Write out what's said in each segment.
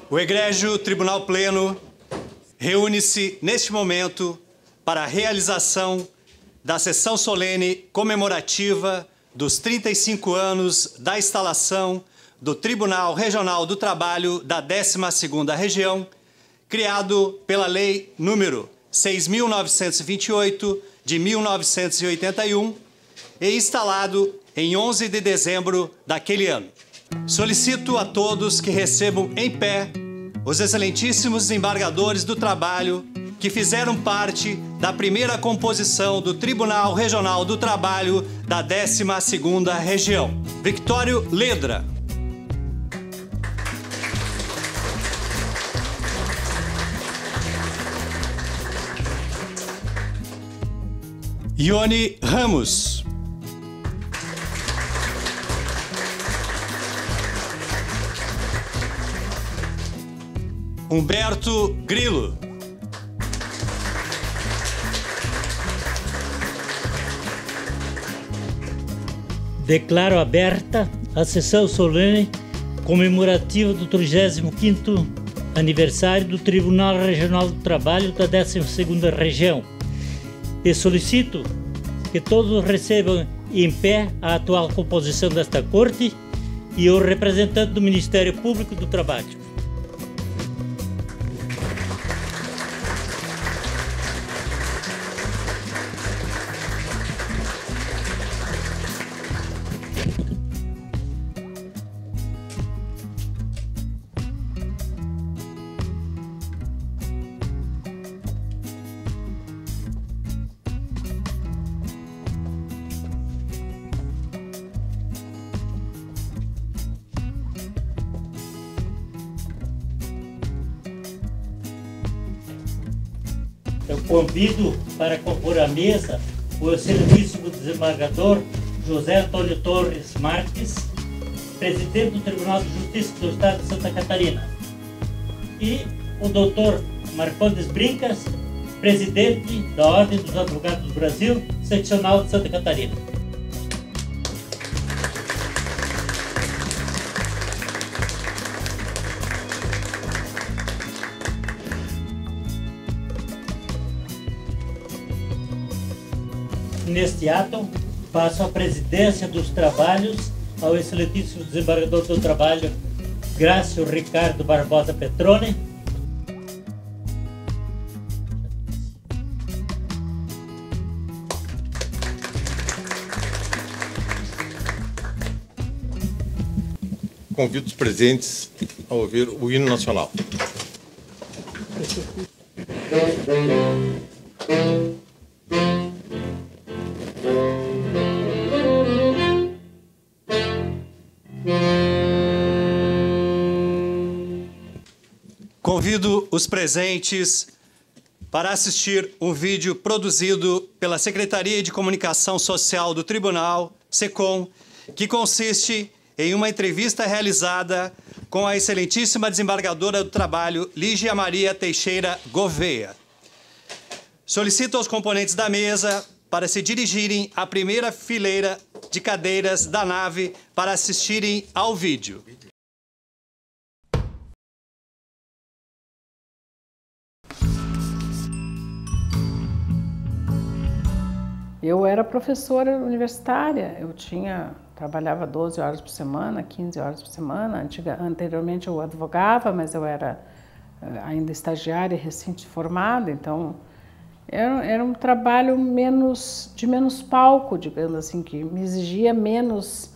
O egrégio Tribunal Pleno reúne-se neste momento para a realização da sessão solene comemorativa dos 35 anos da instalação do Tribunal Regional do Trabalho da 12ª Região, criado pela Lei número 6.928 de 1981 e instalado em 11 de dezembro daquele ano. Solicito a todos que recebam em pé os excelentíssimos desembargadores do trabalho que fizeram parte da primeira composição do Tribunal Regional do Trabalho da 12ª Região. Victório Ledra. Ione Ramos. Humberto Grilo. Declaro aberta a sessão solene comemorativa do 35º aniversário do Tribunal Regional do Trabalho da 12ª Região e solicito que todos recebam em pé a atual composição desta Corte e o representante do Ministério Público do Trabalho. Eu convido para compor a mesa o excelentíssimo desembargador José Antônio Torres Marques, presidente do Tribunal de Justiça do Estado de Santa Catarina, e o doutor Marcondes Brincas, presidente da Ordem dos Advogados do Brasil, seccional de Santa Catarina. Neste ato, passo a presidência dos trabalhos ao excelentíssimo desembargador do Trabalho, Grácio Ricardo Barbosa Petrone. Convido os presentes a ouvir o hino nacional. Convido os presentes para assistir um vídeo produzido pela Secretaria de Comunicação Social do Tribunal, SECOM, que consiste em uma entrevista realizada com a excelentíssima desembargadora do Trabalho, Lígia Maria Teixeira Gouveia. Solicito aos componentes da mesa para se dirigirem à primeira fileira de cadeiras da nave para assistirem ao vídeo. Eu era professora universitária, trabalhava 12 horas por semana, 15 horas por semana. Anteriormente eu advogava, mas eu era ainda estagiária e recém-formada, então era um trabalho de menos palco, digamos assim, que me exigia menos,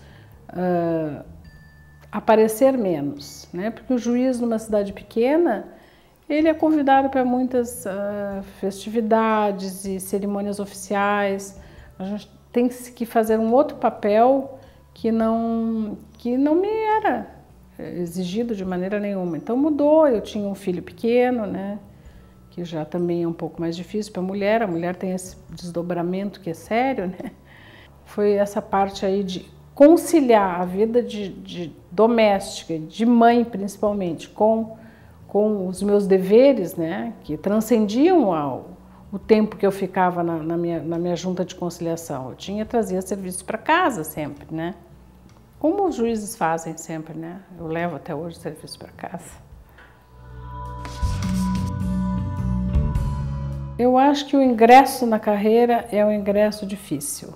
aparecer menos, né? Porque o juiz numa cidade pequena, ele é convidado para muitas festividades e cerimônias oficiais. A gente tem que fazer um outro papel que não me era exigido de maneira nenhuma. Então mudou, eu tinha um filho pequeno, né, que já também é um pouco mais difícil para a mulher tem esse desdobramento que é sério, né. Foi essa parte aí de conciliar a vida de doméstica, de mãe principalmente, com os meus deveres, né, que transcendiam o tempo que eu ficava na minha junta de conciliação. Eu trazia serviço para casa sempre, né? Como os juízes fazem sempre, né? Eu levo até hoje serviço para casa. Eu acho que o ingresso na carreira é um ingresso difícil,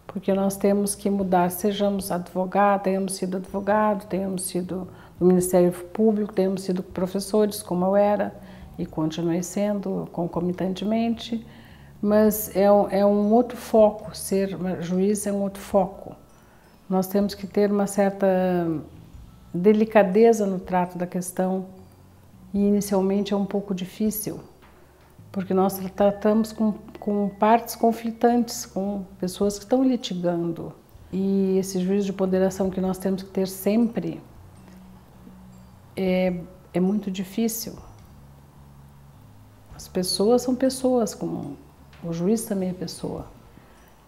porque nós temos que mudar, sejamos advogados, tenhamos sido do Ministério Público, tenhamos sido professores, como eu era, e continuei sendo concomitantemente, mas é um outro foco, ser juiz é um outro foco. Nós temos que ter uma certa delicadeza no trato da questão, e inicialmente é um pouco difícil, porque nós tratamos com partes conflitantes, com pessoas que estão litigando. E esse juízo de ponderação que nós temos que ter sempre é muito difícil. As pessoas são pessoas, como o juiz também é pessoa.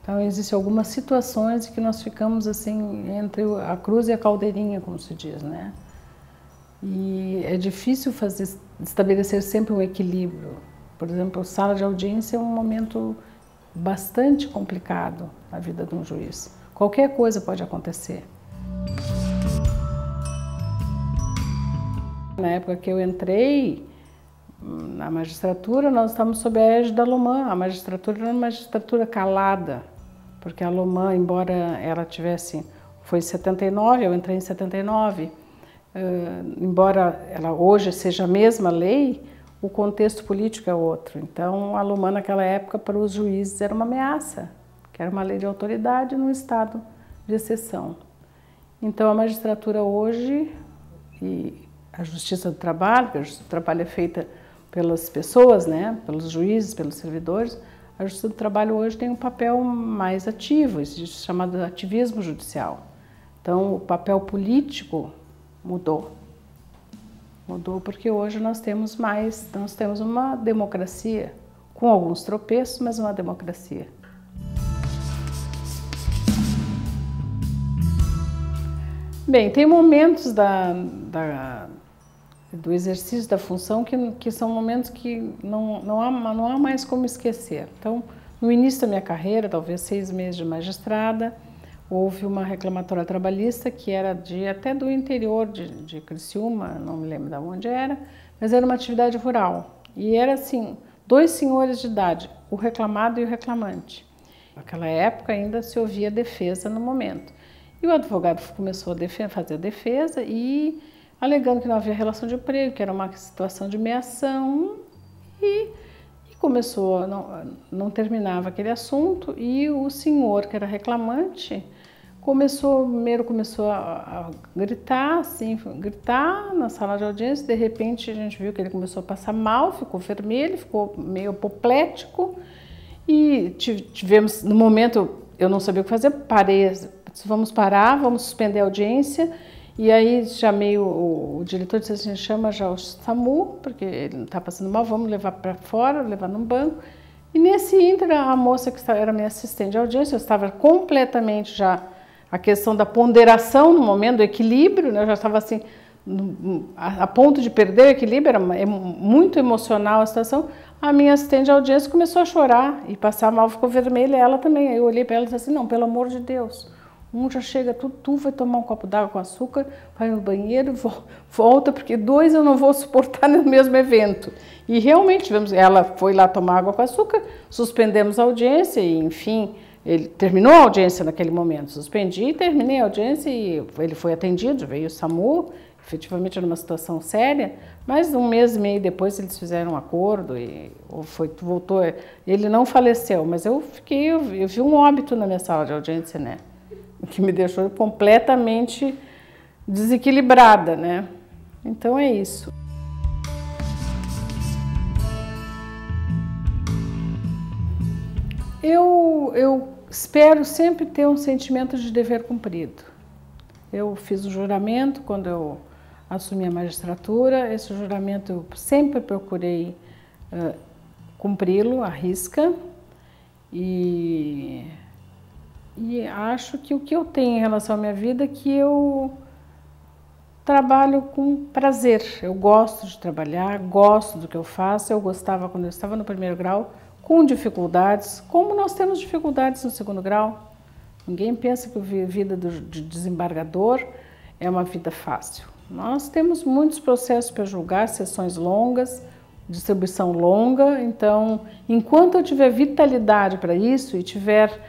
Então, existem algumas situações em que nós ficamos assim, entre a cruz e a caldeirinha, como se diz, né? E é difícil estabelecer sempre um equilíbrio. Por exemplo, sala de audiência é um momento bastante complicado na vida de um juiz. Qualquer coisa pode acontecer. Na época que eu entrei na magistratura, nós estávamos sob a égide da Lomã. A magistratura era uma magistratura calada, porque a Lomã, embora ela tivesse... Foi em 79, eu entrei em 79. Embora ela hoje seja a mesma lei, o contexto político é outro. Então, a Lomã naquela época para os juízes era uma ameaça, que era uma lei de autoridade num estado de exceção. Então, a magistratura hoje e a Justiça do Trabalho, que a Justiça do Trabalho é feita pelas pessoas, né, pelos juízes, pelos servidores, a Justiça do Trabalho hoje tem um papel mais ativo, existe chamado ativismo judicial. Então, o papel político mudou. Mudou porque hoje nós temos uma democracia, com alguns tropeços, mas uma democracia. Bem, tem momentos do exercício da função que são momentos que não há mais como esquecer. Então, no início da minha carreira, talvez 6 meses de magistrada, houve uma reclamatória trabalhista que era até do interior de Criciúma, não me lembro de onde era, mas era uma atividade rural. E era assim, 2 senhores de idade, o reclamado e o reclamante. Naquela época ainda se ouvia defesa no momento. E o advogado começou a fazer a defesa e alegando que não havia relação de emprego, que era uma situação de meação, e começou, não terminava aquele assunto, e o senhor, que era reclamante, começou a gritar, assim, gritar na sala de audiência. De repente a gente viu que ele começou a passar mal, ficou vermelho, ficou meio apoplético, e tivemos, no momento, eu não sabia o que fazer, parei, vamos parar, vamos suspender a audiência. E aí chamei o diretor, disse assim, chama já o SAMU, porque ele não está passando mal, vamos levar para fora, levar num banco. E nesse ínterim, a moça que era minha assistente de audiência, eu estava completamente já, a questão da ponderação no momento, do equilíbrio, né? Eu já estava assim, a ponto de perder o equilíbrio, é muito emocional a situação. A minha assistente de audiência começou a chorar e passar mal, ficou vermelha, ela também. Aí eu olhei para ela e disse assim, não, pelo amor de Deus. Já chega, tu vai tomar um copo d'água com açúcar, vai no banheiro, volta, porque 2 eu não vou suportar no mesmo evento. E realmente, ela foi lá tomar água com açúcar, suspendemos a audiência e, enfim, ele terminou a audiência naquele momento. Suspendi e terminei a audiência e ele foi atendido, veio o SAMU, efetivamente era uma situação séria, mas 1 mês e meio depois eles fizeram um acordo e voltou. Ele não faleceu, mas eu vi um óbito na minha sala de audiência, né? Que me deixou completamente desequilibrada, né? Então é isso. Eu espero sempre ter um sentimento de dever cumprido. Eu fiz um juramento quando eu assumi a magistratura. Esse juramento eu sempre procurei cumpri-lo à risca e acho que o que eu tenho em relação à minha vida é que eu trabalho com prazer. Eu gosto de trabalhar, gosto do que eu faço. Eu gostava quando eu estava no 1º grau, com dificuldades, como nós temos dificuldades no 2º grau. Ninguém pensa que a vida de desembargador é uma vida fácil. Nós temos muitos processos para julgar, sessões longas, distribuição longa, então, enquanto eu tiver vitalidade para isso e tiver,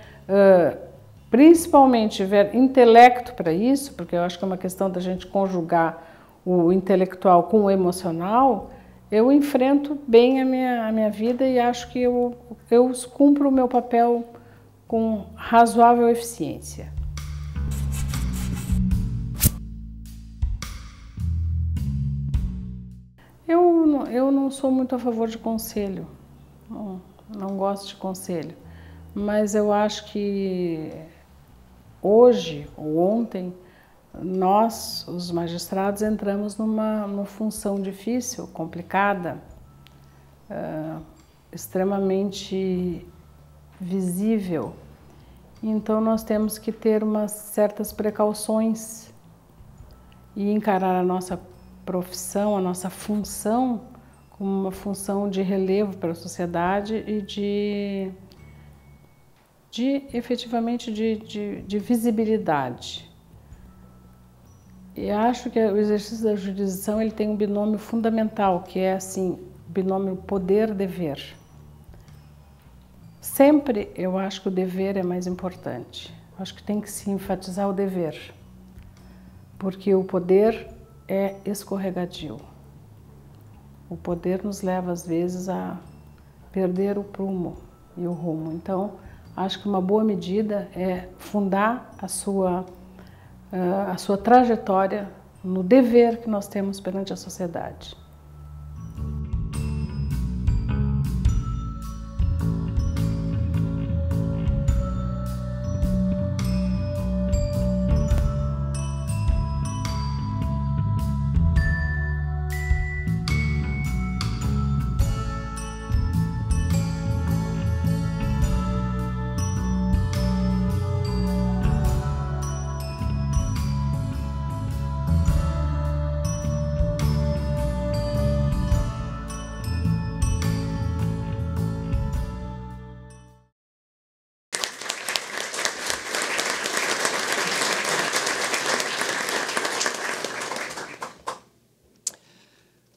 principalmente, tiver intelecto para isso, porque eu acho que é uma questão da gente conjugar o intelectual com o emocional, eu enfrento bem a minha vida e acho que eu cumpro o meu papel com razoável eficiência. Eu não sou muito a favor de conselho, não gosto de conselho, mas eu acho que hoje ou ontem nós, os magistrados, entramos numa função difícil, complicada, extremamente visível. Então nós temos que ter umas certas precauções e encarar a nossa profissão, a nossa função, como uma função de relevo para a sociedade e efetivamente de visibilidade. E acho que o exercício da jurisdição ele tem um binômio fundamental, que é assim, o binômio poder-dever. Sempre eu acho que o dever é mais importante. Acho que tem que se enfatizar o dever, porque o poder é escorregadio. O poder nos leva, às vezes, a perder o prumo e o rumo. Então, acho que uma boa medida é fundar a sua trajetória no dever que nós temos perante a sociedade.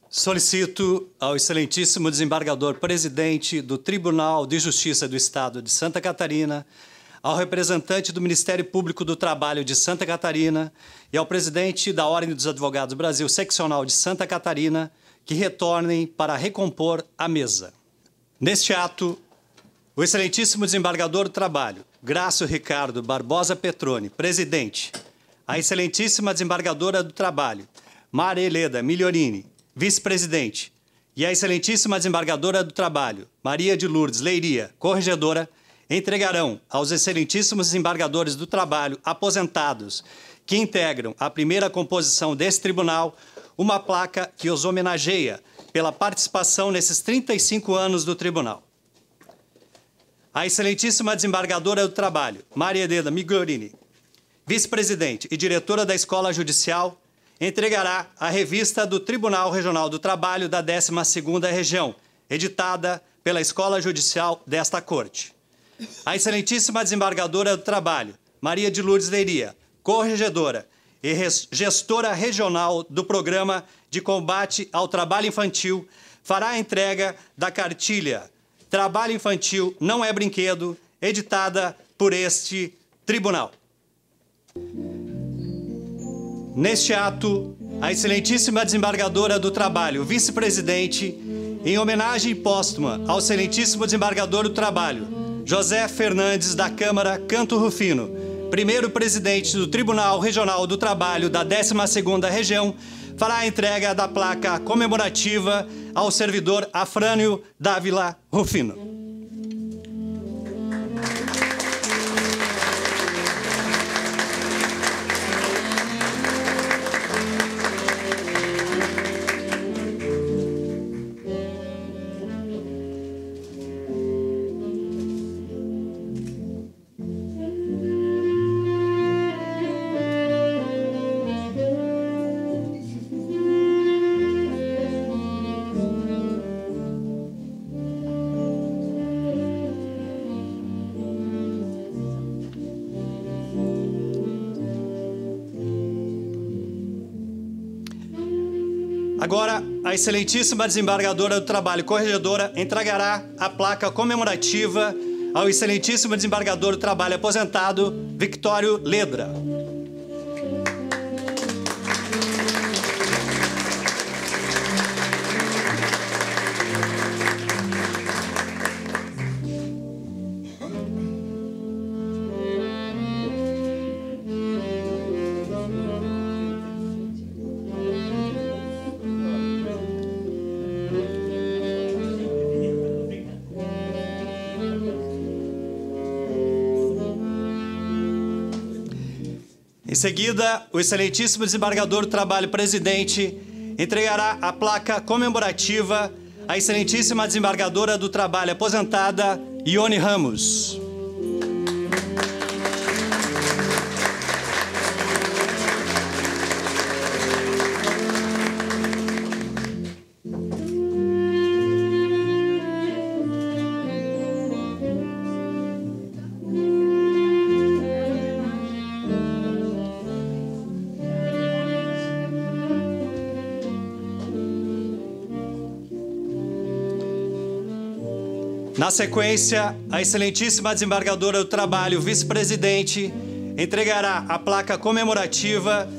Solicito ao excelentíssimo desembargador presidente do Tribunal de Justiça do Estado de Santa Catarina, ao representante do Ministério Público do Trabalho de Santa Catarina e ao presidente da Ordem dos Advogados Brasil Seccional de Santa Catarina que retornem para recompor a mesa. Neste ato, o excelentíssimo desembargador do Trabalho, Grácio Ricardo Barbosa Petroni, presidente, a excelentíssima desembargadora do Trabalho, Maria Helena Migliorini, vice-presidente, e a excelentíssima desembargadora do Trabalho, Maria de Lourdes Leiria, corregedora, entregarão aos excelentíssimos desembargadores do Trabalho aposentados que integram a primeira composição desse tribunal uma placa que os homenageia pela participação nesses 35 anos do tribunal. A excelentíssima desembargadora do Trabalho, Maria Helena Migliorini, vice-presidente e diretora da Escola Judicial, entregará a revista do Tribunal Regional do Trabalho da 12ª Região, editada pela Escola Judicial desta Corte. A excelentíssima desembargadora do Trabalho, Maria de Lourdes Leiria, corregedora e gestora regional do Programa de Combate ao Trabalho Infantil, fará a entrega da cartilha Trabalho Infantil Não é Brinquedo, editada por este tribunal. Neste ato, a excelentíssima desembargadora do Trabalho, vice-presidente, em homenagem póstuma ao excelentíssimo desembargador do Trabalho, José Fernandes da Câmara Canto Rufino, primeiro presidente do Tribunal Regional do Trabalho da 12ª Região, fará a entrega da placa comemorativa ao servidor Afrânio Dávila Rufino. Agora, a excelentíssima desembargadora do Trabalho, corregedora, entregará a placa comemorativa ao excelentíssimo desembargador do Trabalho aposentado, Victório Ledra. Em seguida, o excelentíssimo desembargador do Trabalho, presidente, entregará a placa comemorativa à excelentíssima desembargadora do Trabalho aposentada, Ione Ramos. Na sequência, a excelentíssima desembargadora do Trabalho, vice-presidente, entregará a placa comemorativa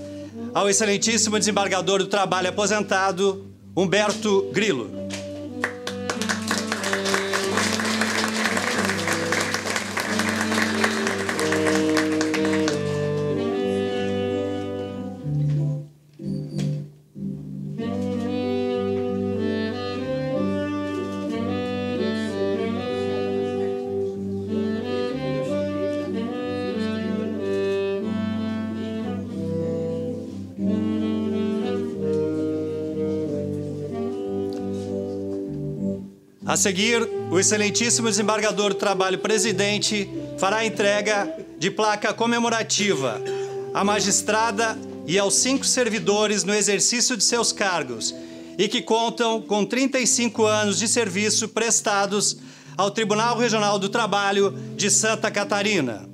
ao excelentíssimo desembargador do Trabalho aposentado, Humberto Grilo. A seguir, o excelentíssimo desembargador do Trabalho, presidente, fará a entrega de placa comemorativa à magistrada e aos 5 servidores no exercício de seus cargos e que contam com 35 anos de serviço prestados ao Tribunal Regional do Trabalho de Santa Catarina.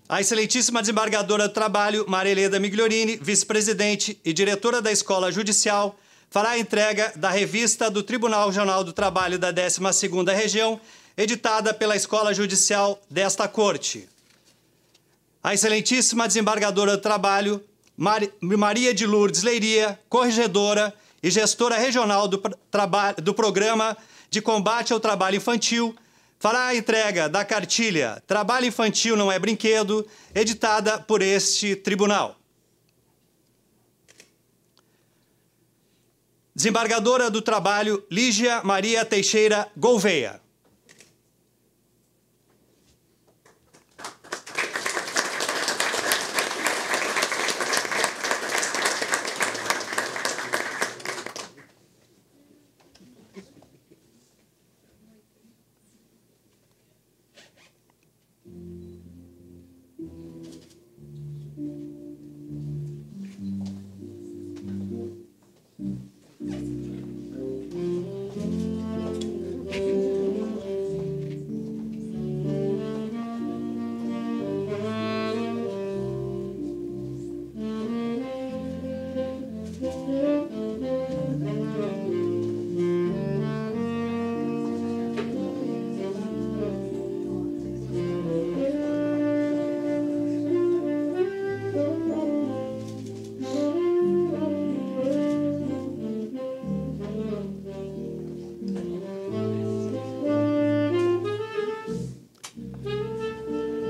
A excelentíssima desembargadora do Trabalho, Maria Helena Migliorini, vice-presidente e diretora da Escola Judicial, fará a entrega da revista do Tribunal Regional do Trabalho da 12ª Região, editada pela Escola Judicial desta Corte. A excelentíssima desembargadora do Trabalho, Maria de Lourdes Leiria, corregedora e gestora regional do Programa de Combate ao Trabalho Infantil, fará a entrega da cartilha Trabalho Infantil Não é Brinquedo, editada por este tribunal. Desembargadora do Trabalho, Lígia Maria Teixeira Gouveia.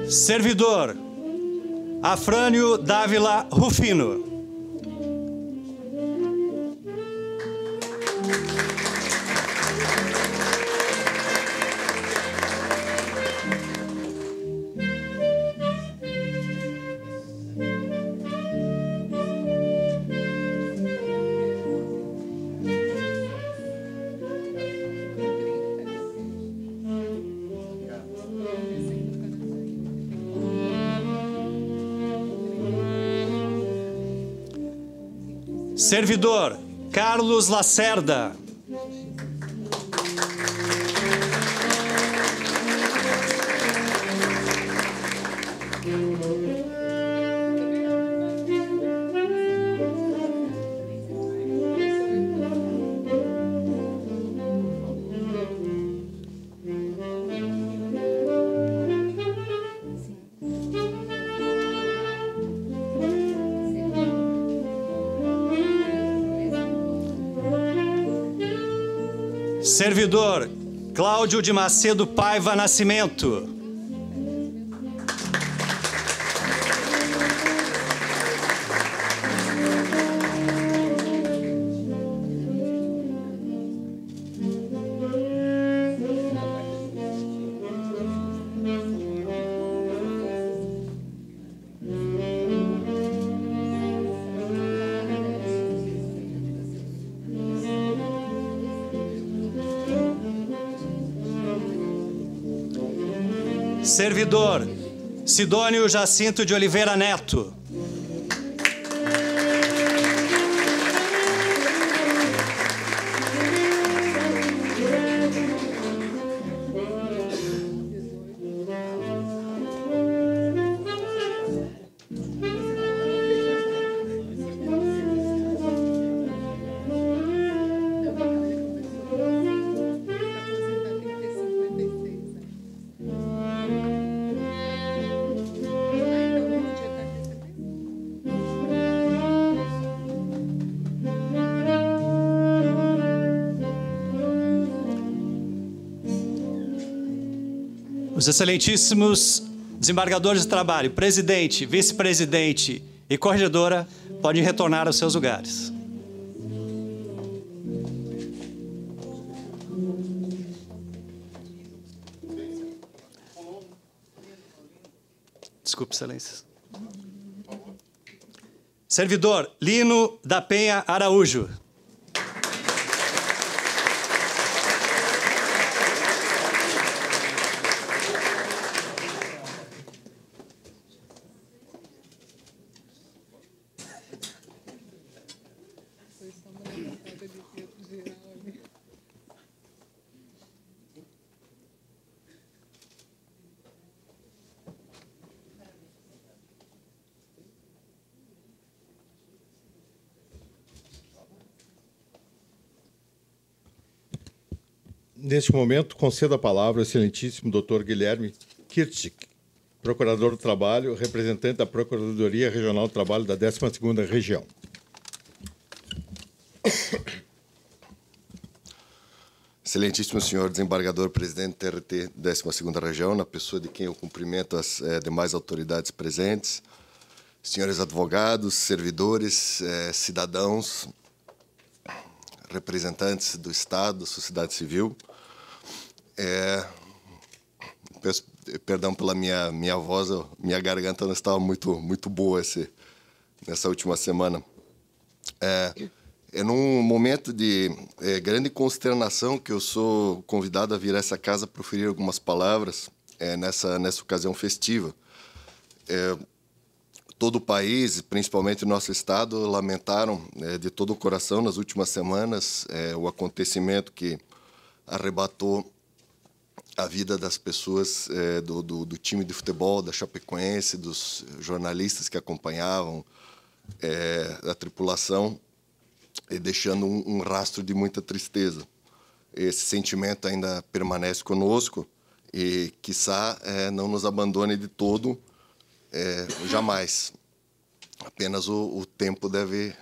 Servidor, Afrânio Dávila Rufino. Servidor, Carlos Lacerda. Servidor Cláudio de Macedo Paiva Nascimento. Servidor Sidônio Jacinto de Oliveira Neto. Os excelentíssimos desembargadores de trabalho, presidente, vice-presidente e corregedora podem retornar aos seus lugares. Desculpe, excelências. Servidor Lino da Penha Araújo. Neste momento, concedo a palavra ao excelentíssimo Dr. Guilherme Kirchig, Procurador do Trabalho, representante da Procuradoria Regional do Trabalho da 12ª Região. Excelentíssimo senhor desembargador presidente do TRT 12ª Região, na pessoa de quem eu cumprimento as demais autoridades presentes, senhores advogados, servidores, cidadãos, representantes do Estado, da sociedade civil. Peço perdão pela minha voz, minha garganta não estava muito boa nessa última semana. É num momento de grande consternação que eu sou convidado a vir a essa casa para proferir algumas palavras nessa ocasião festiva. Todo o país, principalmente o nosso Estado, lamentaram de todo o coração nas últimas semanas o acontecimento que arrebatou a vida das pessoas do time de futebol da Chapecoense, dos jornalistas que acompanhavam, da tripulação, e deixando um rastro de muita tristeza. Esse sentimento ainda permanece conosco e, quiçá, não nos abandone de todo, jamais. Apenas o tempo deve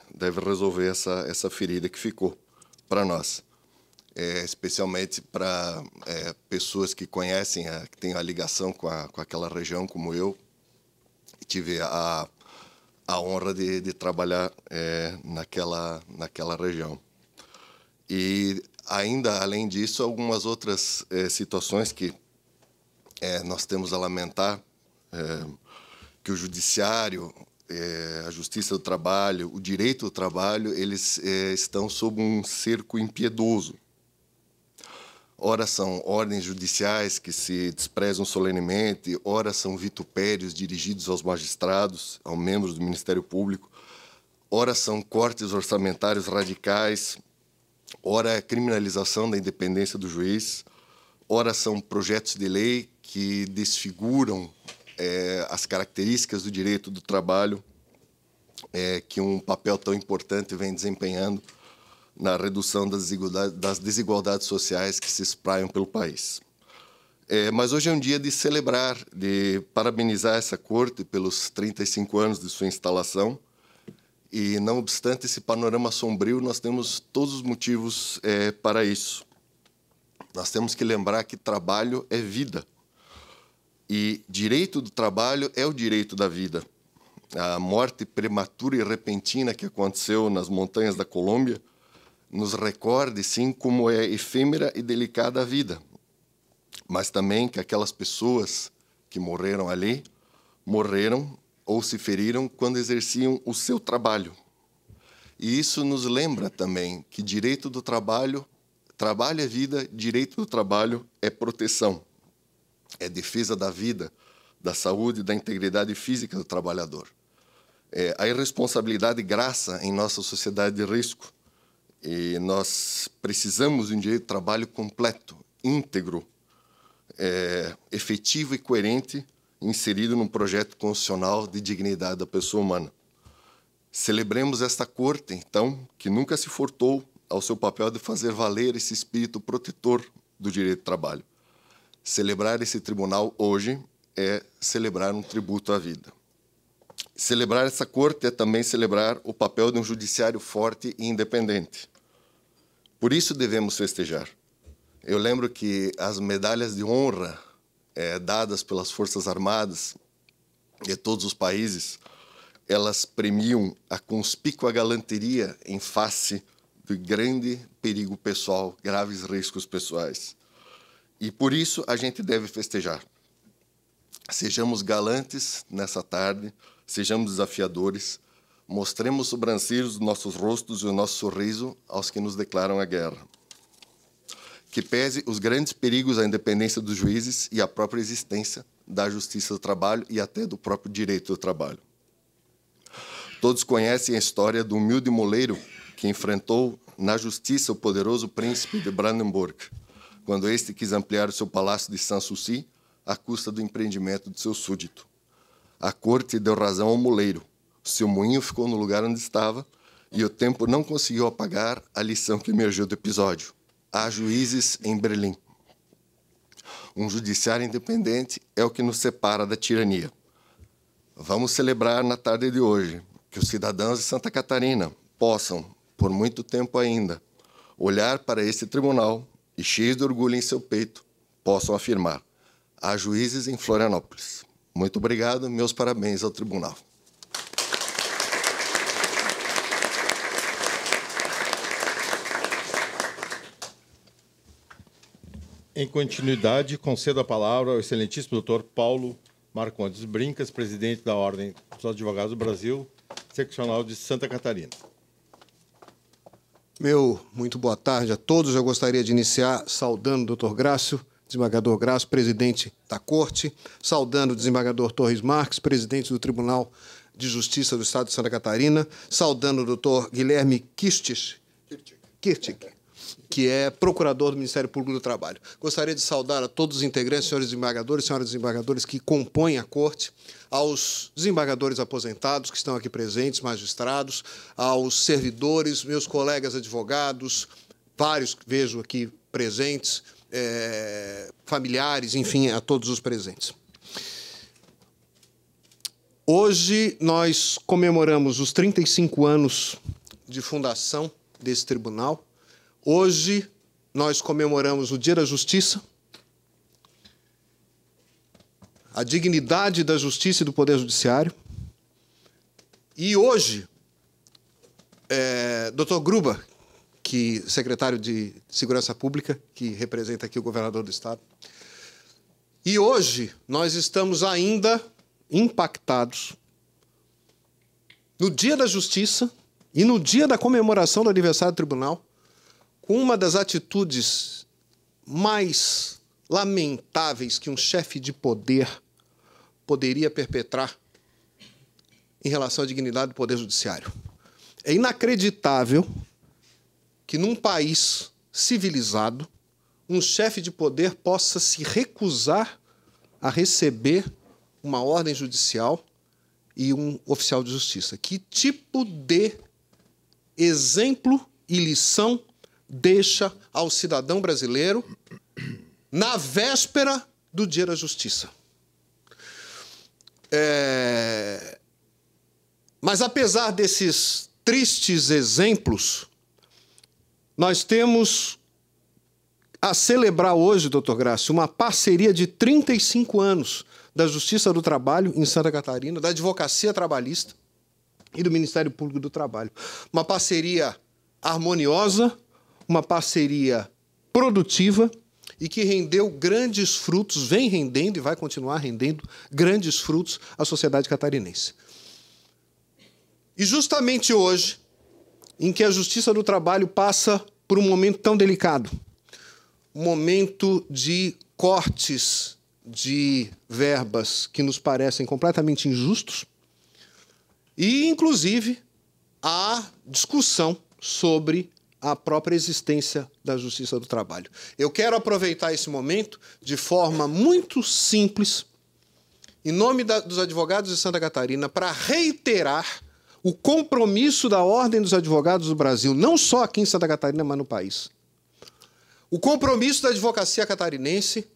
resolver essa ferida que ficou para nós. Especialmente para pessoas que conhecem, que têm a ligação com aquela região, como eu. Tive a honra de trabalhar naquela região. E ainda, além disso, algumas outras situações que nós temos a lamentar, que o judiciário, a justiça do trabalho, o direito do trabalho, eles estão sob um cerco impiedoso. Ora são ordens judiciais que se desprezam solenemente, ora são vitupérios dirigidos aos magistrados, aos membros do Ministério Público, ora são cortes orçamentários radicais, ora é criminalização da independência do juiz, ora são projetos de lei que desfiguram as características do direito do trabalho, que um papel tão importante vem desempenhando na redução das desigualdades sociais que se espraiam pelo país. Mas hoje é um dia de celebrar, de parabenizar essa corte pelos 35 anos de sua instalação, e, não obstante esse panorama sombrio, nós temos todos os motivos para isso. Nós temos que lembrar que trabalho é vida. E direito do trabalho é o direito da vida. A morte prematura e repentina que aconteceu nas montanhas da Colômbia nos recorde, sim, como é efêmera e delicada a vida. Mas também que aquelas pessoas que morreram ali, morreram ou se feriram quando exerciam o seu trabalho. E isso nos lembra também que direito do trabalho, trabalho é vida, direito do trabalho é proteção. É defesa da vida, da saúde e da integridade física do trabalhador. A irresponsabilidade graça em nossa sociedade de risco. E nós precisamos de um direito de trabalho completo, íntegro, efetivo e coerente, inserido num projeto constitucional de dignidade da pessoa humana. Celebremos esta corte, então, que nunca se furtou ao seu papel de fazer valer esse espírito protetor do direito de trabalho. Celebrar esse tribunal hoje é celebrar um tributo à vida. Celebrar essa corte é também celebrar o papel de um judiciário forte e independente. Por isso devemos festejar. Eu lembro que as medalhas de honra dadas pelas Forças Armadas de todos os países, elas premiam a conspícua galanteria em face do grande perigo pessoal, graves riscos pessoais. E por isso a gente deve festejar. Sejamos galantes nessa tarde, sejamos desafiadores, mostremos sobrancelhos dos nossos rostos e o nosso sorriso aos que nos declaram a guerra. Que pese os grandes perigos à independência dos juízes e à própria existência da justiça do trabalho e até do próprio direito do trabalho. Todos conhecem a história do humilde moleiro que enfrentou na justiça o poderoso príncipe de Brandenburg, quando este quis ampliar o seu palácio de Sanssouci à custa do empreendimento de seu súdito. A corte deu razão ao moleiro. Seu moinho ficou no lugar onde estava e o tempo não conseguiu apagar a lição que emergiu do episódio. Há juízes em Berlim. Um judiciário independente é o que nos separa da tirania. Vamos celebrar na tarde de hoje que os cidadãos de Santa Catarina possam, por muito tempo ainda, olhar para este tribunal e, cheios de orgulho em seu peito, possam afirmar: há juízes em Florianópolis. Muito obrigado, meus parabéns ao tribunal. Em continuidade, concedo a palavra ao excelentíssimo doutor Paulo Marcondes Brincas, presidente da Ordem dos Advogados do Brasil, seccional de Santa Catarina. Muito boa tarde a todos. Eu gostaria de iniciar saudando o doutor Grácio, desembargador Grácio, presidente da Corte, saudando o desembargador Torres Marques, presidente do Tribunal de Justiça do Estado de Santa Catarina, saudando o doutor Guilherme Kirchig, que é procurador do Ministério Público do Trabalho. Gostaria de saudar a todos os integrantes, senhores desembargadores, senhoras desembargadores que compõem a Corte, aos desembargadores aposentados que estão aqui presentes, magistrados, aos servidores, meus colegas advogados, vários que vejo aqui presentes, familiares, enfim, a todos os presentes. Hoje nós comemoramos os 35 anos de fundação desse tribunal. Hoje nós comemoramos o Dia da Justiça, a dignidade da justiça e do Poder Judiciário. E hoje, Dr. Gruber, secretário de Segurança Pública, que representa aqui o governador do Estado, e hoje nós estamos ainda impactados no Dia da Justiça e no dia da comemoração do aniversário do Tribunal, com uma das atitudes mais lamentáveis que um chefe de poder poderia perpetrar em relação à dignidade do Poder Judiciário. É inacreditável que, num país civilizado, um chefe de poder possa se recusar a receber uma ordem judicial e um oficial de justiça. Que tipo de exemplo e lição deixa ao cidadão brasileiro na véspera do Dia da Justiça? Mas, apesar desses tristes exemplos, nós temos a celebrar hoje, doutor Grácio, uma parceria de 35 anos da Justiça do Trabalho em Santa Catarina, da Advocacia Trabalhista e do Ministério Público do Trabalho. Uma parceria harmoniosa, uma parceria produtiva e que rendeu grandes frutos, vem rendendo e vai continuar rendendo grandes frutos à sociedade catarinense. E justamente hoje, em que a Justiça do Trabalho passa por um momento tão delicado, um momento de cortes de verbas que nos parecem completamente injustos, e, inclusive, a discussão sobre a própria existência da Justiça do Trabalho. Eu quero aproveitar esse momento de forma muito simples, em nome dos advogados de Santa Catarina, para reiterar o compromisso da Ordem dos Advogados do Brasil, não só aqui em Santa Catarina, mas no país. O compromisso da advocacia catarinense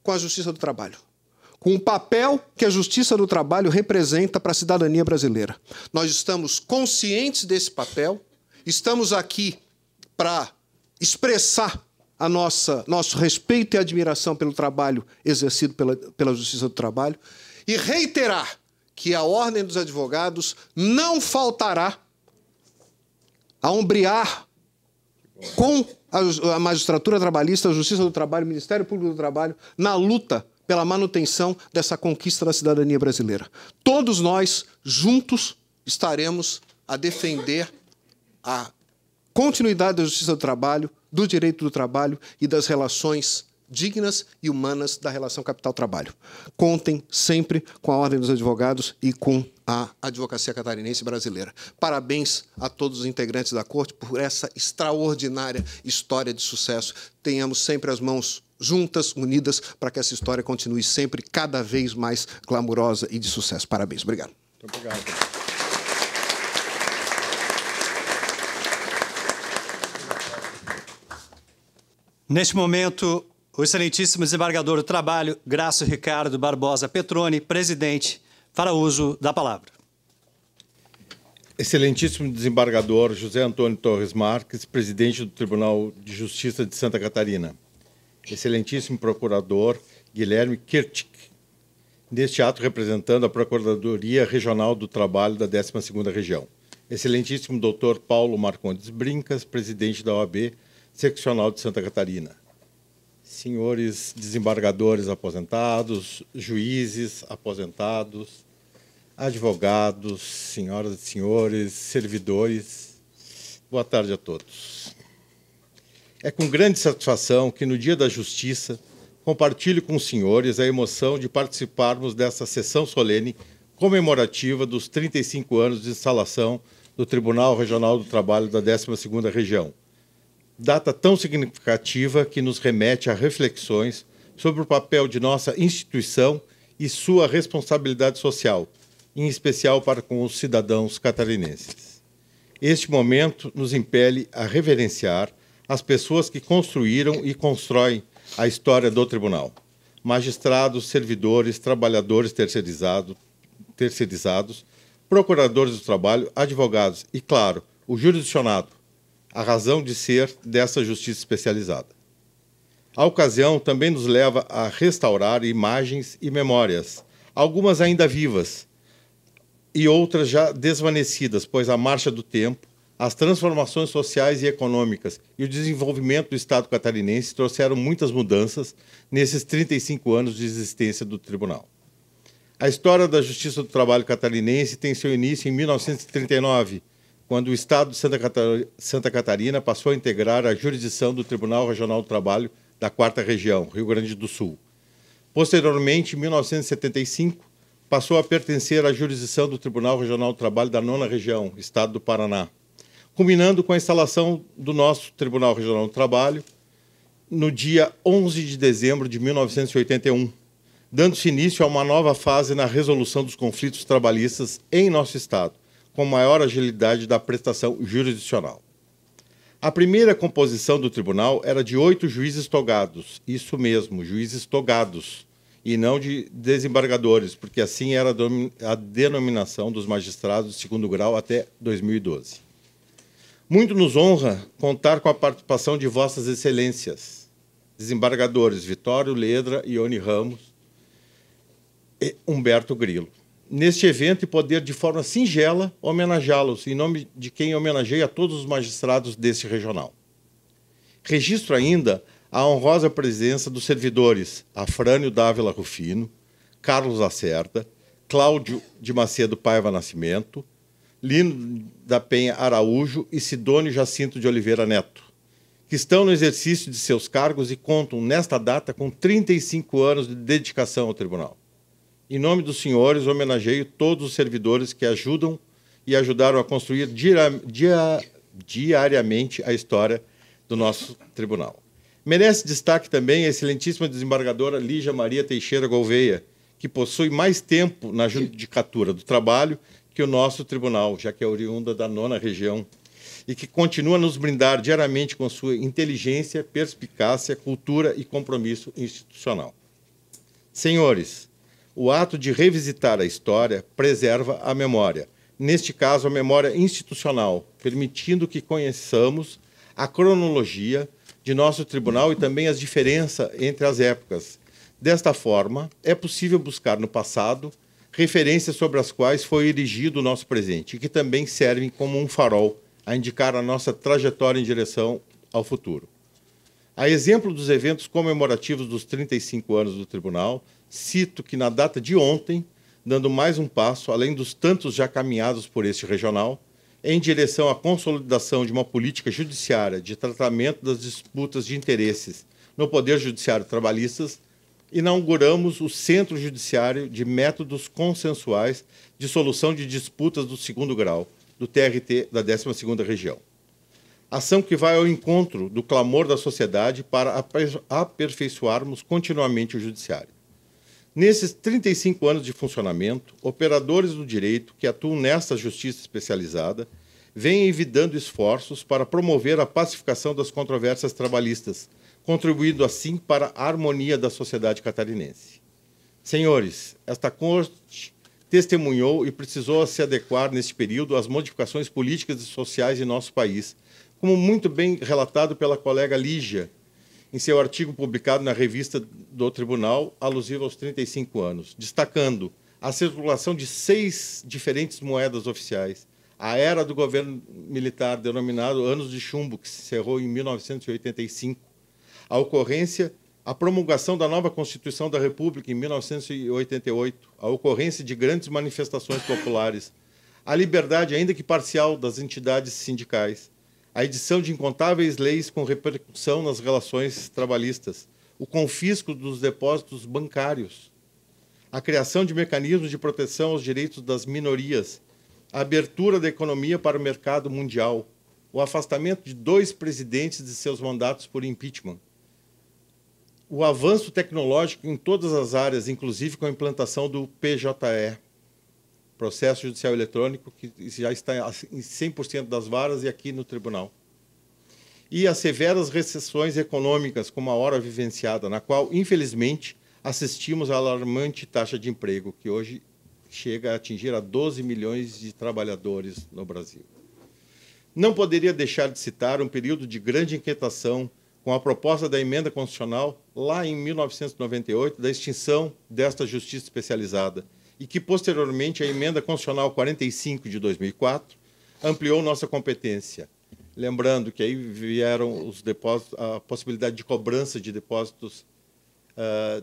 com a Justiça do Trabalho, com o papel que a Justiça do Trabalho representa para a cidadania brasileira. Nós estamos conscientes desse papel, estamos aqui para expressar nosso respeito e admiração pelo trabalho exercido pela Justiça do Trabalho e reiterar que a Ordem dos Advogados não faltará a ombrear com a magistratura trabalhista, a Justiça do Trabalho, o Ministério Público do Trabalho, na luta pela manutenção dessa conquista da cidadania brasileira. Todos nós, juntos, estaremos a defender a continuidade da Justiça do Trabalho, do direito do trabalho e das relações dignas e humanas da relação capital-trabalho. Contem sempre com a Ordem dos Advogados e com a Advocacia Catarinense Brasileira. Parabéns a todos os integrantes da Corte por essa extraordinária história de sucesso. Tenhamos sempre as mãos juntas, unidas, para que essa história continue sempre cada vez mais glamurosa e de sucesso. Parabéns. Obrigado. Muito obrigado. Neste momento, o excelentíssimo desembargador do Trabalho, Grácio Ricardo Barbosa Petroni, presidente, fará uso da palavra. Excelentíssimo desembargador José Antônio Torres Marques, presidente do Tribunal de Justiça de Santa Catarina. Excelentíssimo procurador Guilherme Kirchig, neste ato representando a Procuradoria Regional do Trabalho da 12ª Região. Excelentíssimo doutor Paulo Marcondes Brincas, presidente da OAB Seccional de Santa Catarina. Senhores desembargadores aposentados, juízes aposentados, advogados, senhoras e senhores, servidores, boa tarde a todos. É com grande satisfação que, no Dia da Justiça, compartilho com os senhores a emoção de participarmos dessa sessão solene comemorativa dos 35 anos de instalação do Tribunal Regional do Trabalho da 12ª Região. Data tão significativa que nos remete a reflexões sobre o papel de nossa instituição e sua responsabilidade social, em especial para com os cidadãos catarinenses. Este momento nos impele a reverenciar as pessoas que construíram e constroem a história do Tribunal. Magistrados, servidores, trabalhadores terceirizados, procuradores do trabalho, advogados e, claro, o jurisdicionado, a razão de ser dessa justiça especializada. A ocasião também nos leva a restaurar imagens e memórias, algumas ainda vivas e outras já desvanecidas, pois a marcha do tempo, as transformações sociais e econômicas e o desenvolvimento do Estado catarinense trouxeram muitas mudanças nesses 35 anos de existência do Tribunal. A história da Justiça do Trabalho catarinense tem seu início em 1939, quando o Estado de Santa Catarina passou a integrar a jurisdição do Tribunal Regional do Trabalho da 4ª Região, Rio Grande do Sul. Posteriormente, em 1975, passou a pertencer à jurisdição do Tribunal Regional do Trabalho da 9ª Região, Estado do Paraná, culminando com a instalação do nosso Tribunal Regional do Trabalho no dia 11 de dezembro de 1981, dando-se início a uma nova fase na resolução dos conflitos trabalhistas em nosso Estado, com maior agilidade da prestação jurisdicional. A primeira composição do tribunal era de 8 juízes togados, isso mesmo, juízes togados, e não de desembargadores, porque assim era a denominação dos magistrados de 2º grau até 2012. Muito nos honra contar com a participação de vossas excelências, desembargadores Vitório Ledra, Ione Ramos e Humberto Grilo. Neste evento, e poder de forma singela homenageá-los, em nome de quem homenageia a todos os magistrados deste regional. Registro ainda a honrosa presença dos servidores Afrânio Dávila Rufino, Carlos Acerda, Cláudio de Macedo Paiva Nascimento, Lino da Penha Araújo e Sidônio Jacinto de Oliveira Neto, que estão no exercício de seus cargos e contam, nesta data, com 35 anos de dedicação ao tribunal. Em nome dos senhores, homenageio todos os servidores que ajudam e ajudaram a construir diariamente a história do nosso tribunal. Merece destaque também a excelentíssima desembargadora Lígia Maria Teixeira Gouveia, que possui mais tempo na judicatura do trabalho que o nosso tribunal, já que é oriunda da 9ª região, e que continua a nos brindar diariamente com sua inteligência, perspicácia, cultura e compromisso institucional. Senhores, o ato de revisitar a história preserva a memória, neste caso a memória institucional, permitindo que conheçamos a cronologia de nosso tribunal e também as diferenças entre as épocas. Desta forma, é possível buscar no passado referências sobre as quais foi erigido o nosso presente e que também servem como um farol a indicar a nossa trajetória em direção ao futuro. A exemplo dos eventos comemorativos dos 35 anos do Tribunal, cito que na data de ontem, dando mais um passo, além dos tantos já caminhados por este regional, em direção à consolidação de uma política judiciária de tratamento das disputas de interesses no Poder Judiciário Trabalhistas, inauguramos o Centro Judiciário de Métodos Consensuais de Solução de Disputas do 2º Grau, do TRT da 12ª Região. Ação que vai ao encontro do clamor da sociedade para aperfeiçoarmos continuamente o Judiciário. Nesses 35 anos de funcionamento, operadores do direito que atuam nesta justiça especializada vêm envidando esforços para promover a pacificação das controvérsias trabalhistas, contribuindo assim para a harmonia da sociedade catarinense. Senhores, esta Corte testemunhou e precisou se adequar neste período às modificações políticas e sociais em nosso país, como muito bem relatado pela colega Lígia, em seu artigo publicado na revista do Tribunal, alusivo aos 35 anos, destacando a circulação de 6 diferentes moedas oficiais, a era do governo militar, denominado Anos de Chumbo, que se encerrou em 1985, a ocorrência, a promulgação da nova Constituição da República em 1988, a ocorrência de grandes manifestações populares, a liberdade, ainda que parcial, das entidades sindicais, a edição de incontáveis leis com repercussão nas relações trabalhistas, o confisco dos depósitos bancários, a criação de mecanismos de proteção aos direitos das minorias, a abertura da economia para o mercado mundial, o afastamento de 2 presidentes de seus mandatos por impeachment, o avanço tecnológico em todas as áreas, inclusive com a implantação do PJE, Processo Judicial Eletrônico, que já está em 100% das varas e aqui no tribunal. E as severas recessões econômicas, como a hora vivenciada, na qual, infelizmente, assistimos à alarmante taxa de emprego, que hoje chega a atingir a 12 milhões de trabalhadores no Brasil. Não poderia deixar de citar um período de grande inquietação com a proposta da emenda constitucional, lá em 1998, da extinção desta justiça especializada, e que, posteriormente, a emenda constitucional 45 de 2004 ampliou nossa competência. Lembrando que aí vieram os depósitos, a possibilidade de cobrança de depósitos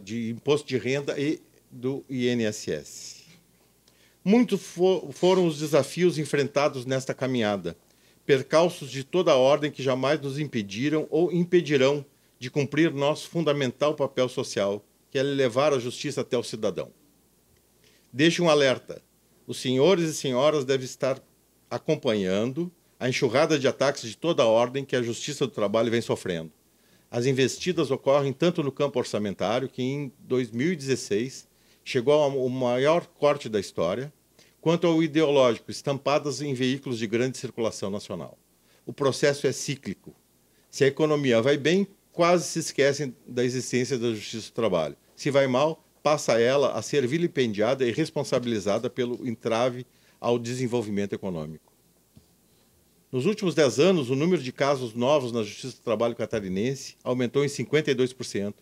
de imposto de renda e do INSS. Muitos foram os desafios enfrentados nesta caminhada, percalços de toda a ordem que jamais nos impediram ou impedirão de cumprir nosso fundamental papel social, que é levar a justiça até o cidadão. Deixo um alerta. Os senhores e senhoras devem estar acompanhando a enxurrada de ataques de toda a ordem que a Justiça do Trabalho vem sofrendo. As investidas ocorrem tanto no campo orçamentário, que em 2016 chegou ao maior corte da história, quanto ao ideológico, estampadas em veículos de grande circulação nacional. O processo é cíclico. Se a economia vai bem, quase se esquecem da existência da Justiça do Trabalho. Se vai mal, passa ela a ser vilipendiada e responsabilizada pelo entrave ao desenvolvimento econômico. Nos últimos 10 anos, o número de casos novos na Justiça do Trabalho catarinense aumentou em 52%.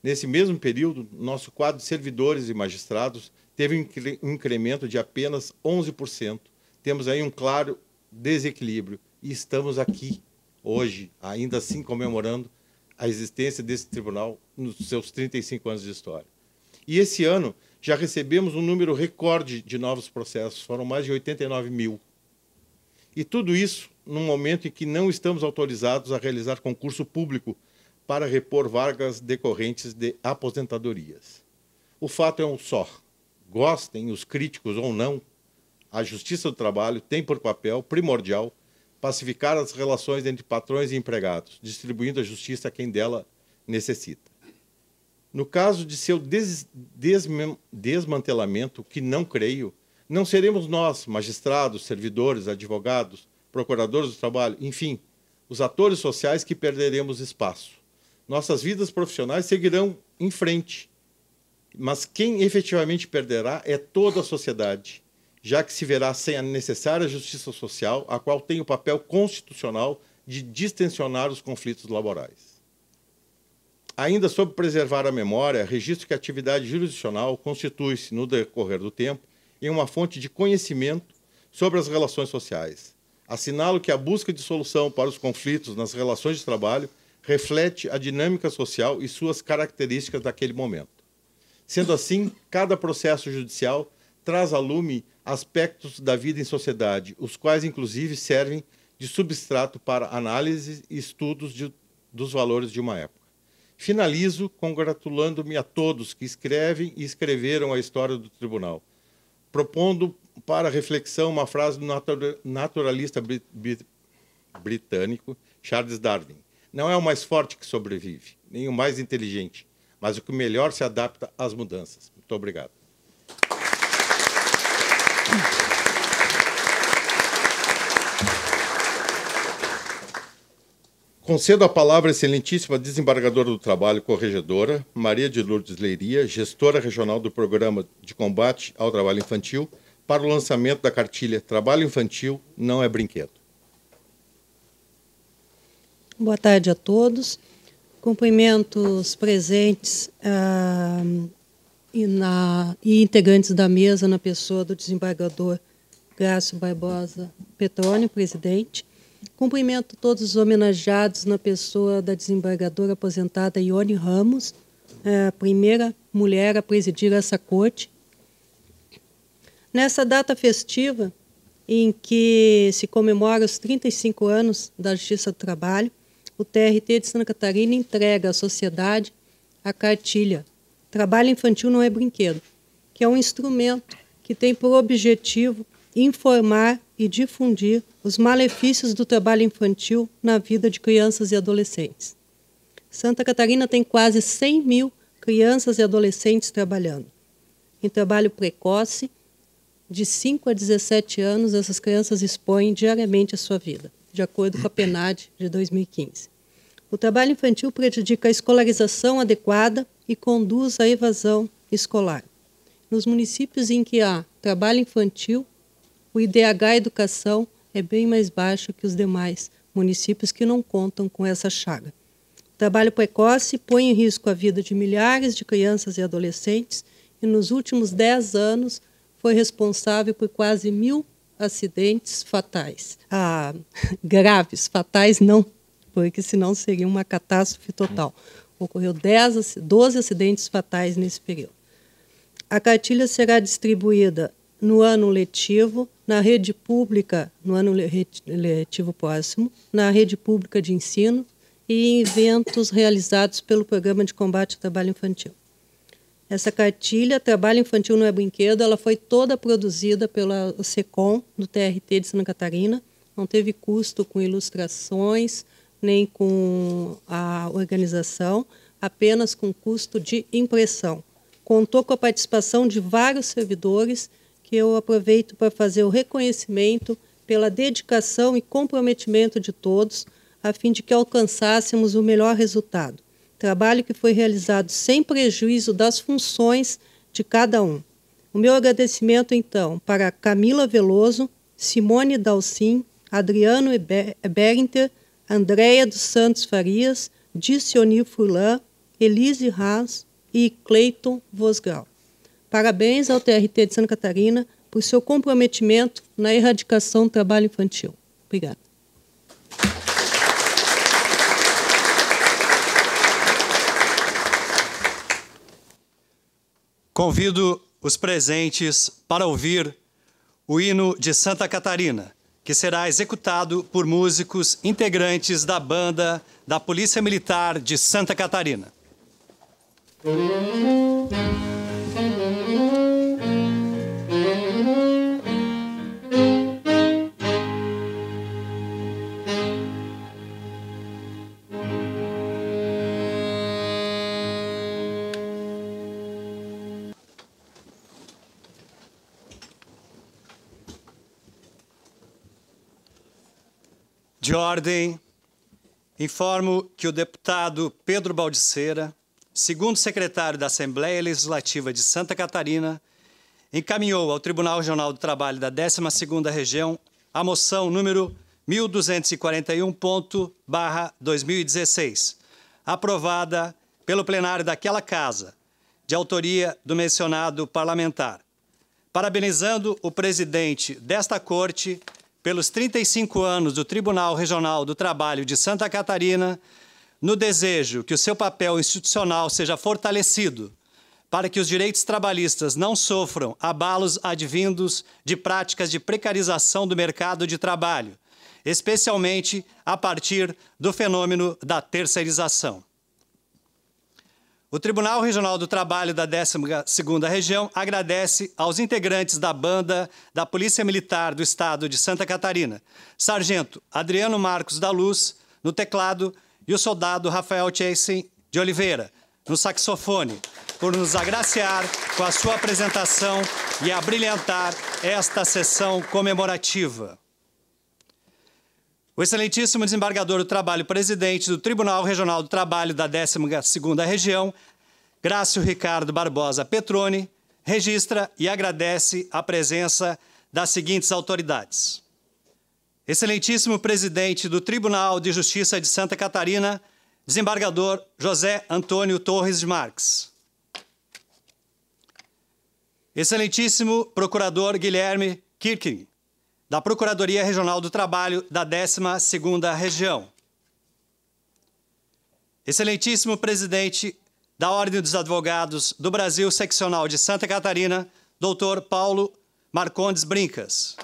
Nesse mesmo período, nosso quadro de servidores e magistrados teve um incremento de apenas 11%. Temos aí um claro desequilíbrio e estamos aqui hoje, ainda assim comemorando a existência desse tribunal nos seus 35 anos de história. E esse ano já recebemos um número recorde de novos processos, foram mais de 89 mil. E tudo isso num momento em que não estamos autorizados a realizar concurso público para repor vagas decorrentes de aposentadorias. O fato é um só. Gostem os críticos ou não, a Justiça do Trabalho tem por papel primordial pacificar as relações entre patrões e empregados, distribuindo a justiça a quem dela necessita. No caso de seu desmantelamento, que não creio, não seremos nós, magistrados, servidores, advogados, procuradores do trabalho, enfim, os atores sociais que perderemos espaço. Nossas vidas profissionais seguirão em frente, mas quem efetivamente perderá é toda a sociedade, já que se verá sem a necessária justiça social, a qual tem o papel constitucional de distensionar os conflitos laborais. Ainda sobre preservar a memória, registro que a atividade jurisdicional constitui-se, no decorrer do tempo, em uma fonte de conhecimento sobre as relações sociais. Assinalo que a busca de solução para os conflitos nas relações de trabalho reflete a dinâmica social e suas características daquele momento. Sendo assim, cada processo judicial traz à lume aspectos da vida em sociedade, os quais, inclusive, servem de substrato para análise e estudos dos valores de uma época. Finalizo congratulando-me a todos que escrevem e escreveram a história do tribunal, propondo para reflexão uma frase do naturalista britânico Charles Darwin: não é o mais forte que sobrevive, nem o mais inteligente, mas o que melhor se adapta às mudanças. Muito obrigado. Concedo a palavra à excelentíssima desembargadora do Trabalho, corregedora, Maria de Lourdes Leiria, gestora regional do Programa de Combate ao Trabalho Infantil, para o lançamento da cartilha Trabalho Infantil não é brinquedo. Boa tarde a todos. Cumprimento os presentes e integrantes da mesa na pessoa do desembargador Grácio Barbosa Petroni, presidente. Cumprimento todos os homenageados na pessoa da desembargadora aposentada Ione Ramos, a primeira mulher a presidir essa corte. Nessa data festiva, em que se comemora os 35 anos da Justiça do Trabalho, o TRT de Santa Catarina entrega à sociedade a cartilha Trabalho Infantil não é brinquedo, que é um instrumento que tem por objetivo informar e difundir os malefícios do trabalho infantil na vida de crianças e adolescentes. Santa Catarina tem quase 100 mil crianças e adolescentes trabalhando. Em trabalho precoce, de 5 a 17 anos, essas crianças expõem diariamente a sua vida, de acordo com a PNAD de 2015. O trabalho infantil prejudica a escolarização adequada e conduz à evasão escolar. Nos municípios em que há trabalho infantil, o IDH Educação é bem mais baixo que os demais municípios que não contam com essa chaga. O trabalho precoce põe em risco a vida de milhares de crianças e adolescentes e, nos últimos 10 anos, foi responsável por quase 1.000 acidentes fatais. Graves, fatais não, porque senão seria uma catástrofe total. Ocorreu 12 acidentes fatais nesse período. A cartilha será distribuída no ano letivo, na rede pública, no ano letivo próximo, na rede pública de ensino e em eventos realizados pelo Programa de Combate ao Trabalho Infantil. Essa cartilha, Trabalho Infantil não é brinquedo, ela foi toda produzida pela SECOM, do TRT de Santa Catarina, não teve custo com ilustrações, nem com a organização, apenas com custo de impressão. Contou com a participação de vários servidores, que eu aproveito para fazer o reconhecimento pela dedicação e comprometimento de todos, a fim de que alcançássemos o melhor resultado. Trabalho que foi realizado sem prejuízo das funções de cada um. O meu agradecimento, então, para Camila Veloso, Simone Dalcin, Adriano Berinter, Andréia dos Santos Farias, Dicioni Furlan, Elise Haas e Cleiton Vosgal. Parabéns ao TRT de Santa Catarina por seu comprometimento na erradicação do trabalho infantil. Obrigada. Convido os presentes para ouvir o hino de Santa Catarina, que será executado por músicos integrantes da banda da Polícia Militar de Santa Catarina. De ordem, informo que o deputado Pedro Baldiceira, segundo secretário da Assembleia Legislativa de Santa Catarina, encaminhou ao Tribunal Regional do Trabalho da 12ª Região a moção número 1241./2016, aprovada pelo plenário daquela Casa, de autoria do mencionado parlamentar, parabenizando o presidente desta Corte pelos 35 anos do Tribunal Regional do Trabalho de Santa Catarina, no desejo que o seu papel institucional seja fortalecido para que os direitos trabalhistas não sofram abalos advindos de práticas de precarização do mercado de trabalho, especialmente a partir do fenômeno da terceirização. O Tribunal Regional do Trabalho da 12ª Região agradece aos integrantes da banda da Polícia Militar do Estado de Santa Catarina, Sargento Adriano Marcos da Luz, no teclado, e o soldado Rafael Chassin de Oliveira, no saxofone, por nos agraciar com a sua apresentação e abrilhantar esta sessão comemorativa. O excelentíssimo desembargador do Trabalho, presidente do Tribunal Regional do Trabalho da 12ª Região, Grácio Ricardo Barbosa Petroni, registra e agradece a presença das seguintes autoridades. Excelentíssimo presidente do Tribunal de Justiça de Santa Catarina, desembargador José Antônio Torres de Marques. Excelentíssimo procurador Guilherme Kirkin, da Procuradoria Regional do Trabalho da 12ª Região. Excelentíssimo presidente da Ordem dos Advogados do Brasil Seccional de Santa Catarina, Dr. Paulo Marcondes Brincas.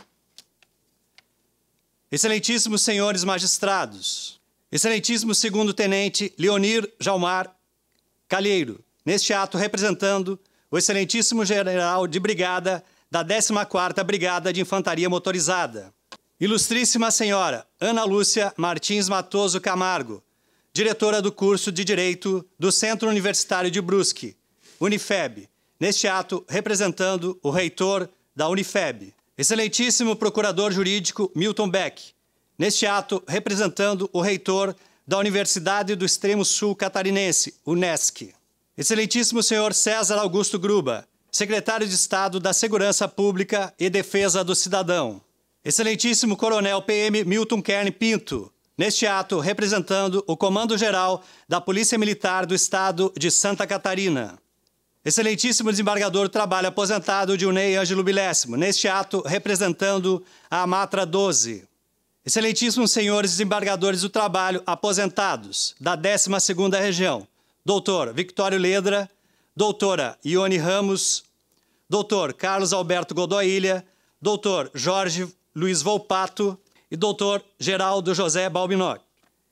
Excelentíssimos senhores magistrados, excelentíssimo segundo-tenente Leonir Jalmar Calheiro, neste ato representando o excelentíssimo general de brigada da 14ª Brigada de Infantaria Motorizada. Ilustríssima senhora Ana Lúcia Martins Matoso Camargo, diretora do curso de Direito do Centro Universitário de Brusque, Unifeb, neste ato representando o reitor da Unifeb. Excelentíssimo procurador jurídico Milton Beck, neste ato representando o reitor da Universidade do Extremo Sul Catarinense, UNESCO. Excelentíssimo senhor César Augusto Gruba, secretário de Estado da Segurança Pública e Defesa do Cidadão. Excelentíssimo coronel PM Milton Kern Pinto, neste ato representando o Comando-Geral da Polícia Militar do Estado de Santa Catarina. Excelentíssimo desembargador do Trabalho aposentado Dilnei Ângelo Bilésimo, neste ato representando a Amatra 12. Excelentíssimos senhores desembargadores do Trabalho aposentados da 12ª Região, doutor Victório Ledra, doutora Ione Ramos, doutor Carlos Alberto Godoy Ilha, doutor Jorge Luiz Volpato e doutor Geraldo José Balbinoc.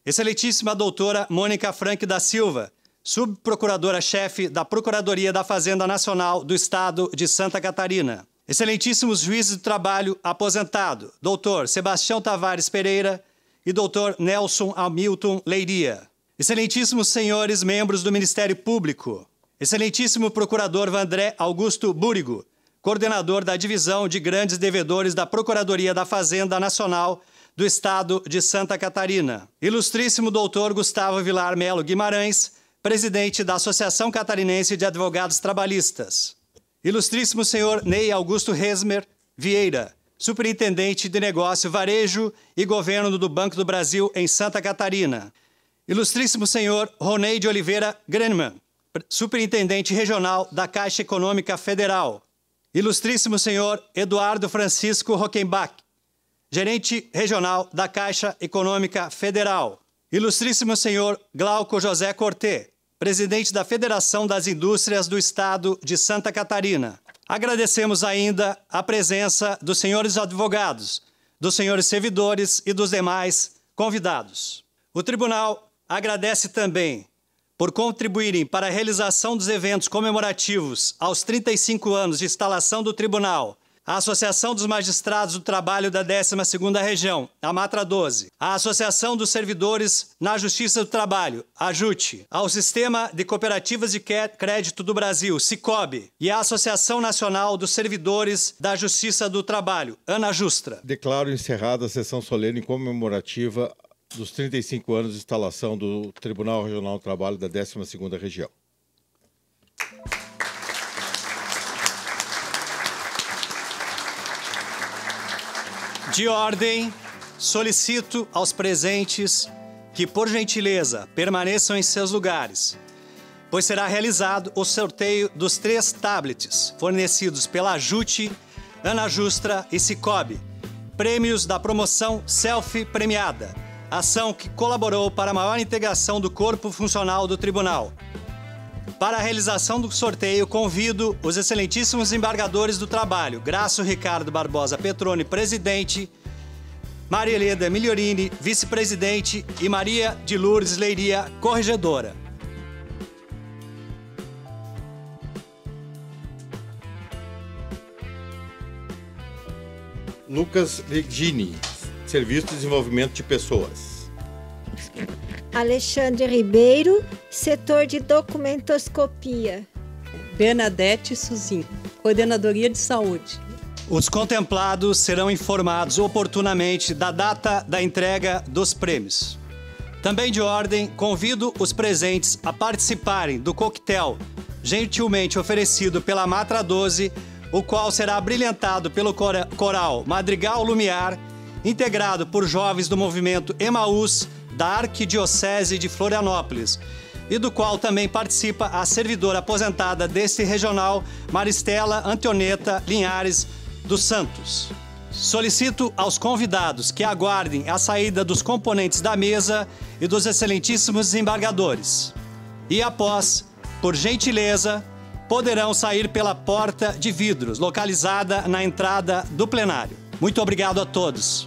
Excelentíssima doutora Mônica Frank da Silva, subprocuradora-chefe da Procuradoria da Fazenda Nacional do Estado de Santa Catarina. Excelentíssimos juízes do trabalho aposentado, doutor Sebastião Tavares Pereira e doutor Nelson Hamilton Leiria. Excelentíssimos senhores membros do Ministério Público. Excelentíssimo procurador Vandré Augusto Búrigo, coordenador da Divisão de Grandes Devedores da Procuradoria da Fazenda Nacional do Estado de Santa Catarina. Ilustríssimo doutor Gustavo Vilar Melo Guimarães, presidente da Associação Catarinense de Advogados Trabalhistas. Ilustríssimo senhor Ney Augusto Resmer Vieira, Superintendente de Negócio, Varejo e Governo do Banco do Brasil em Santa Catarina. Ilustríssimo senhor Ronei de Oliveira Grenman, Superintendente Regional da Caixa Econômica Federal. Ilustríssimo senhor Eduardo Francisco Rockenbach, Gerente Regional da Caixa Econômica Federal. Ilustríssimo senhor Glauco José Cortê, Presidente da Federação das Indústrias do Estado de Santa Catarina. Agradecemos ainda a presença dos senhores advogados, dos senhores servidores e dos demais convidados. O Tribunal agradece também por contribuírem para a realização dos eventos comemorativos aos 35 anos de instalação do Tribunal, a Associação dos Magistrados do Trabalho da 12ª Região, a Matra 12, a Associação dos Servidores na Justiça do Trabalho, a JUT, ao Sistema de Cooperativas de Crédito do Brasil, Sicob, e a Associação Nacional dos Servidores da Justiça do Trabalho, ANAJUSTRA. Declaro encerrada a sessão solene comemorativa dos 35 anos de instalação do Tribunal Regional do Trabalho da 12ª Região. De ordem, solicito aos presentes que, por gentileza, permaneçam em seus lugares, pois será realizado o sorteio dos 3 tablets fornecidos pela JUT, ANAJUSTRA e Sicob, prêmios da promoção Selfie Premiada, ação que colaborou para a maior integração do corpo funcional do Tribunal. Para a realização do sorteio, convido os excelentíssimos embargadores do trabalho, Graço Ricardo Barbosa Petroni, presidente, Maria Helena Migliorini, vice-presidente, e Maria de Lourdes Leiria, corregedora. Lucas Regini, Serviço de Desenvolvimento de Pessoas. Alexandre Ribeiro, Setor de Documentoscopia. Bernadette Suzin, Coordenadoria de Saúde. Os contemplados serão informados oportunamente da data da entrega dos prêmios. Também de ordem, convido os presentes a participarem do coquetel gentilmente oferecido pela Matra 12, o qual será brilhantado pelo coral Madrigal Lumiar, integrado por jovens do movimento Emaús da Arquidiocese de Florianópolis, e do qual também participa a servidora aposentada deste regional, Maristela Antoneta Linhares dos Santos. Solicito aos convidados que aguardem a saída dos componentes da mesa e dos excelentíssimos desembargadores. E após, por gentileza, poderão sair pela porta de vidros, localizada na entrada do plenário. Muito obrigado a todos.